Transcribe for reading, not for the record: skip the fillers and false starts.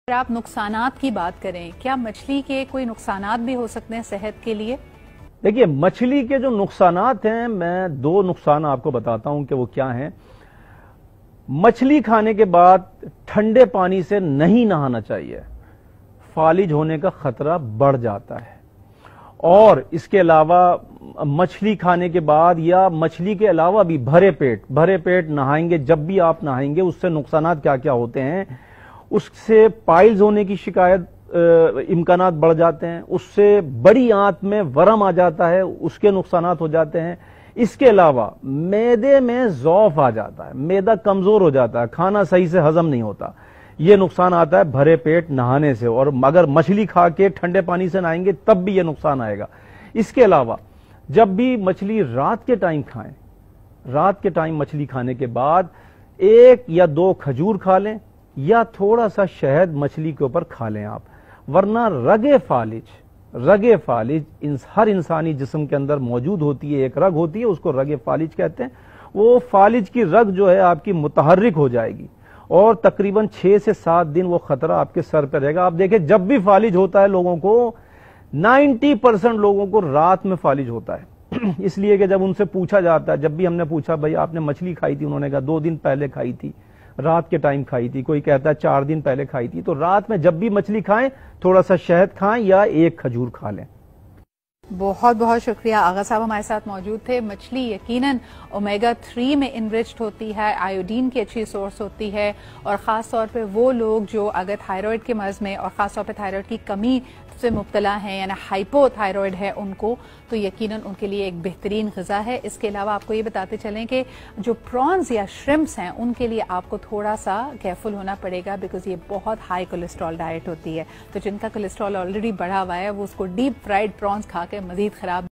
अगर आप नुकसानात की बात करें, क्या मछली के कोई नुकसानात भी हो सकते हैं सेहत के लिए? देखिए, मछली के जो नुकसानात हैं, मैं दो नुकसान आपको बताता हूं कि वो क्या हैं। मछली खाने के बाद ठंडे पानी से नहीं नहाना चाहिए, फालिज होने का खतरा बढ़ जाता है। और इसके अलावा मछली खाने के बाद या मछली के अलावा भी भरे पेट नहाएंगे, जब भी आप नहाएंगे उससे नुकसानात क्या क्या होते हैं। उससे पाइल्स होने की शिकायत इम्कानात बढ़ जाते हैं, उससे बड़ी आंत में वरम आ जाता है, उसके नुकसानात हो जाते हैं। इसके अलावा मैदे में ज़ौफ आ जाता है, मैदा कमजोर हो जाता है, खाना सही से हजम नहीं होता। ये नुकसान आता है भरे पेट नहाने से। और अगर मछली खा के ठंडे पानी से नहाएंगे तब भी ये नुकसान आएगा। इसके अलावा जब भी मछली रात के टाइम खाएं, रात के टाइम मछली खाने के बाद 1 या 2 खजूर खा लें या थोड़ा सा शहद मछली के ऊपर खा लें आप। वरना रगे फालिज हर इंसानी जिस्म के अंदर मौजूद होती है, एक रग होती है, उसको रगे फालिज कहते हैं। वो फालिज की रग जो है आपकी मुतहर्रिक हो जाएगी और तकरीबन 6 से 7 दिन वो खतरा आपके सर पर रहेगा। आप देखें, जब भी फालिज होता है लोगों को, 90% लोगों को रात में फालिज होता है। इसलिए कि जब उनसे पूछा जाता है, जब भी हमने पूछा भाई आपने मछली खाई थी, उन्होंने कहा 2 दिन पहले खाई थी, रात के टाइम खाई थी। कोई कहता है 4 दिन पहले खाई थी। तो रात में जब भी मछली खाएं, थोड़ा सा शहद खाएं या 1 खजूर खा लें। बहुत बहुत शुक्रिया। आगा साहब हमारे साथ मौजूद थे। मछली यकीनन ओमेगा 3 में इनरिच्ड होती है, आयोडीन की अच्छी सोर्स होती है, और ख़ास तौर पे वो लोग जो अगर थायराइड के मर्ज में और ख़ास तौर पे थायराइड की कमी से मुब्तला हैं, यानी हाइपोथायराइड है उनको, तो यकीनन उनके लिए एक बेहतरीन ग़िज़ा है। इसके अलावा आपको ये बताते चलें कि जो प्रॉन्स या श्रिम्प्स हैं उनके लिए आपको थोड़ा सा केयरफुल होना पड़ेगा, बिकॉज ये बहुत हाई कोलेस्ट्रॉल डाइट होती है। तो जिनका कोलेस्ट्रॉल ऑलरेडी बढ़ा हुआ है वो उसको डीप फ्राइड प्रॉन्स खा के मज़ीद ख़राब